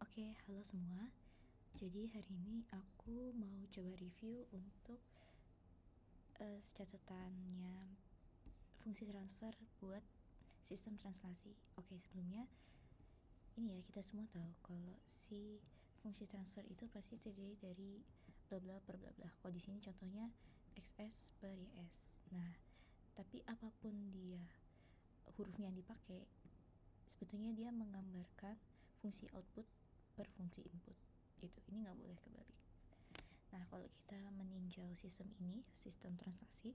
Oke, halo semua. Jadi hari ini aku mau coba review untuk catatannya fungsi transfer buat sistem translasi. Oke, sebelumnya ini ya, kita semua tahu kalau si fungsi transfer itu pasti terdiri dari bla bla per bla bla. Kalau di sini contohnya XS per YS. Nah, tapi apapun dia hurufnya yang dipakai, sebetulnya dia menggambarkan fungsi output per fungsi input. Ini nggak boleh kebalik. Nah, kalau kita meninjau sistem ini, sistem translasi,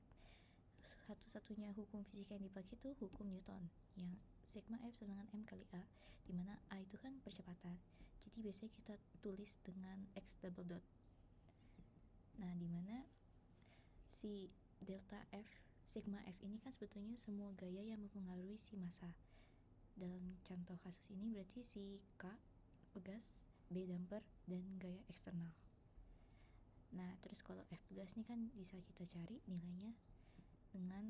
satu-satunya hukum fisika yang dipakai itu hukum Newton, yang sigma F sama dengan M kali A, dimana A itu kan percepatan. Jadi biasanya kita tulis dengan X double dot. Nah, dimana si delta F, sigma F ini kan sebetulnya semua gaya yang mempengaruhi si massa. Dalam contoh kasus ini berarti si K, pegas, B damper, dan gaya eksternal. Nah, terus kalau F pegas ini kan bisa kita cari nilainya dengan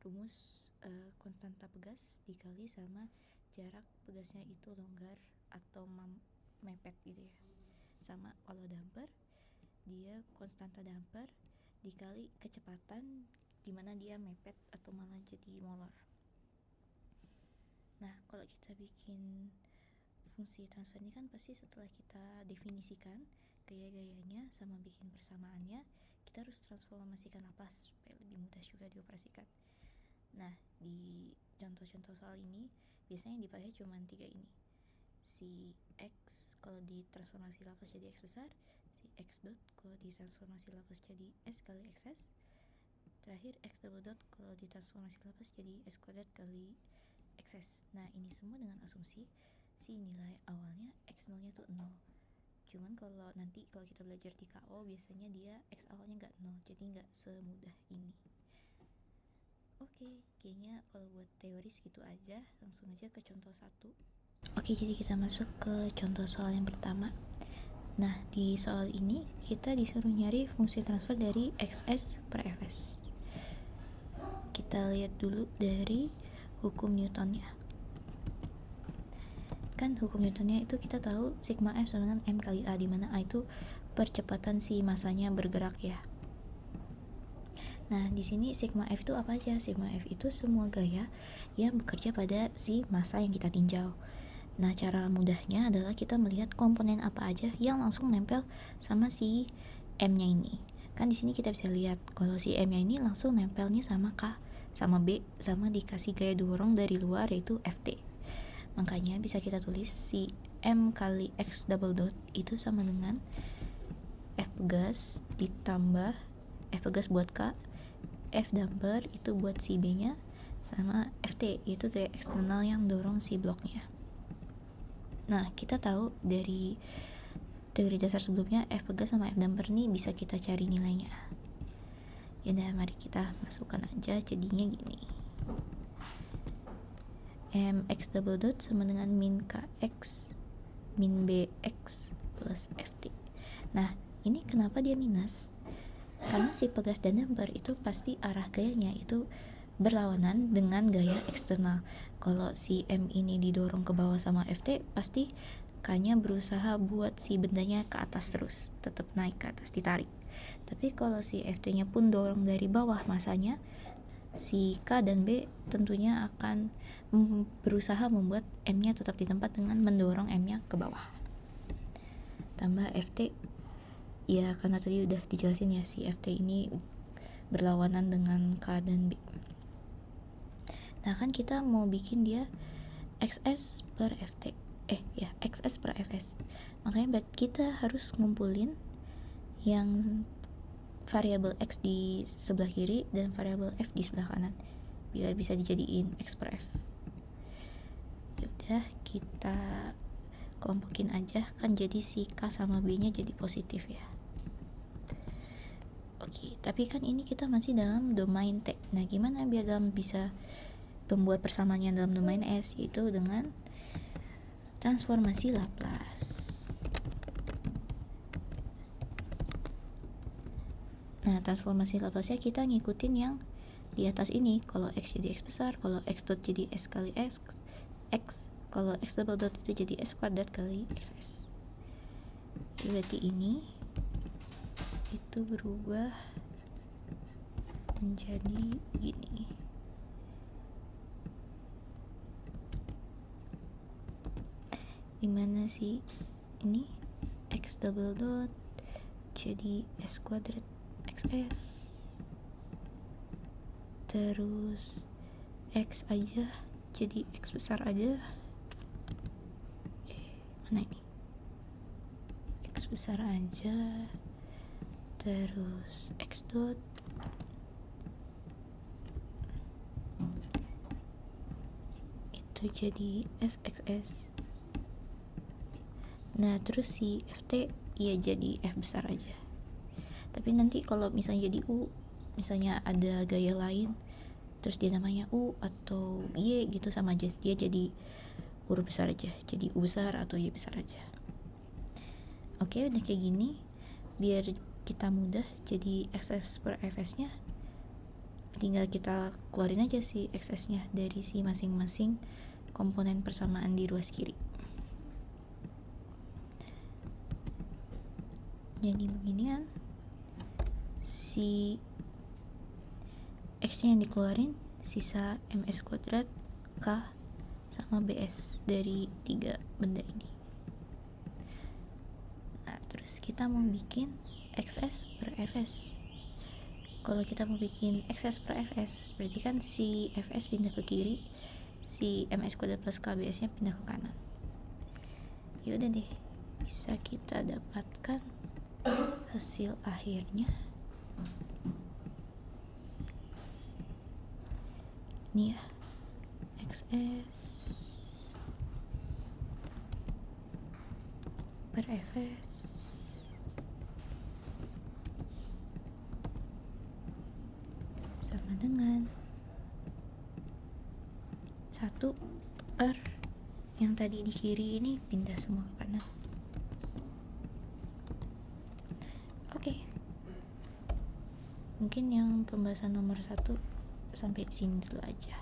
rumus konstanta pegas dikali sama jarak pegasnya itu longgar atau mepet gitu ya. Sama kalau damper, dia konstanta damper dikali kecepatan dimana dia mepet atau malah jadi molor. Nah, kalau kita bikin fungsi transfer ini kan pasti setelah kita definisikan gaya-gayanya sama bikin persamaannya, kita harus transformasikan Laplace supaya lebih mudah juga dioperasikan. Nah, di contoh-contoh soal ini biasanya dipakai cuma 3 ini. Si X kalau ditransformasi Laplace jadi X besar, si X dot kalau ditransformasi Laplace jadi S kali XS, terakhir X double dot kalau ditransformasi Laplace jadi S kuadrat kali XS. Nah, ini semua dengan asumsi si nilai awalnya X0 nya tuh 0. Cuman kalau nanti kalau kita belajar di KO biasanya dia X awalnya nggak 0, jadi nggak semudah ini. Oke, kayaknya kalau buat teori segitu aja, langsung aja ke contoh 1. Oke, jadi kita masuk ke contoh soal yang pertama. Nah, di soal ini kita disuruh nyari fungsi transfer dari XS per Fs. Kita lihat dulu dari hukum Newtonnya. Kan hukum Newtonnya itu kita tahu sigma F sama dengan M kali A, dimana A itu percepatan si masanya bergerak ya. Nah, di sini sigma F itu apa aja? Sigma F itu semua gaya yang bekerja pada si massa yang kita tinjau. Nah, cara mudahnya adalah kita melihat komponen apa aja yang langsung nempel sama si M-nya ini. Kan di sini kita bisa lihat kalau si M-nya ini langsung nempelnya sama K, sama B, sama dikasih gaya dorong dari luar yaitu Ft. Makanya bisa kita tulis si M kali X double dot itu sama dengan F pegas ditambah F pegas buat K, F damper itu buat si B nya, sama Ft itu gaya eksternal yang dorong si bloknya. Nah, kita tahu dari teori dasar sebelumnya F pegas sama F damper nih bisa kita cari nilainya. Yaudah, mari kita masukkan aja, jadinya gini. Mx double dot sama dengan min Kx min Bx plus Ft. Nah, ini kenapa dia minus? Karena si pegas dan damper itu pasti arah gayanya itu berlawanan dengan gaya eksternal. Kalau si M ini didorong ke bawah sama Ft, pasti K-nya berusaha buat si bendanya ke atas terus, tetap naik ke atas, ditarik. Tapi kalau si Ft-nya pun dorong dari bawah masanya, si K dan B tentunya akan berusaha membuat M-nya tetap di tempat dengan mendorong M-nya ke bawah. Tambah Ft, ya karena tadi udah dijelasin ya, si Ft ini berlawanan dengan K dan B. Nah, kan kita mau bikin dia XS per Ft. XS per Fs. Makanya kita harus ngumpulin yang variabel X di sebelah kiri dan variabel F di sebelah kanan biar bisa dijadiin X per F. Yaudah, kita kelompokin aja, kan jadi si K sama B nya jadi positif ya. Oke, tapi kan ini kita masih dalam domain T. Nah, gimana biar bisa membuat persamaannya dalam domain S, yaitu dengan transformasi Laplace. Nah, transformasi Laplace-nya kita ngikutin yang di atas ini. Kalau X jadi X besar, kalau X dot jadi S kali X, Kalau x double dot itu jadi s kuadrat kali xs. Berarti ini itu berubah menjadi gini. Dimana sih ini x double dot jadi s kuadrat xs, terus x aja jadi x besar aja. Mana ini? X besar aja, terus x dot itu jadi sxs. Nah terus si ft ya jadi f besar aja. Tapi nanti kalau misalnya jadi u, misalnya ada gaya lain terus dia namanya u atau y gitu, sama aja, dia jadi huruf besar aja, jadi u besar atau y besar aja. Oke, udah kayak gini. Biar kita mudah jadi xs per fs nya tinggal kita keluarin aja si xs nya dari si masing-masing komponen persamaan di ruas kiri. Jadi beginian, si x nya yang dikeluarin sisa ms kuadrat k sama bs dari 3 benda ini. Nah terus kita mau bikin xs per fs. Kalau kita mau bikin xs per fs, berarti kan si fs pindah ke kiri, si ms kuadrat plus kbs nya pindah ke kanan. Ya udah deh, bisa kita dapatkan hasil akhirnya ini ya, xs per fs sama dengan 1 per yang tadi di kiri ini pindah semua ke kanan. Oke. Mungkin yang pembahasan nomor 1 sampai sini dulu aja.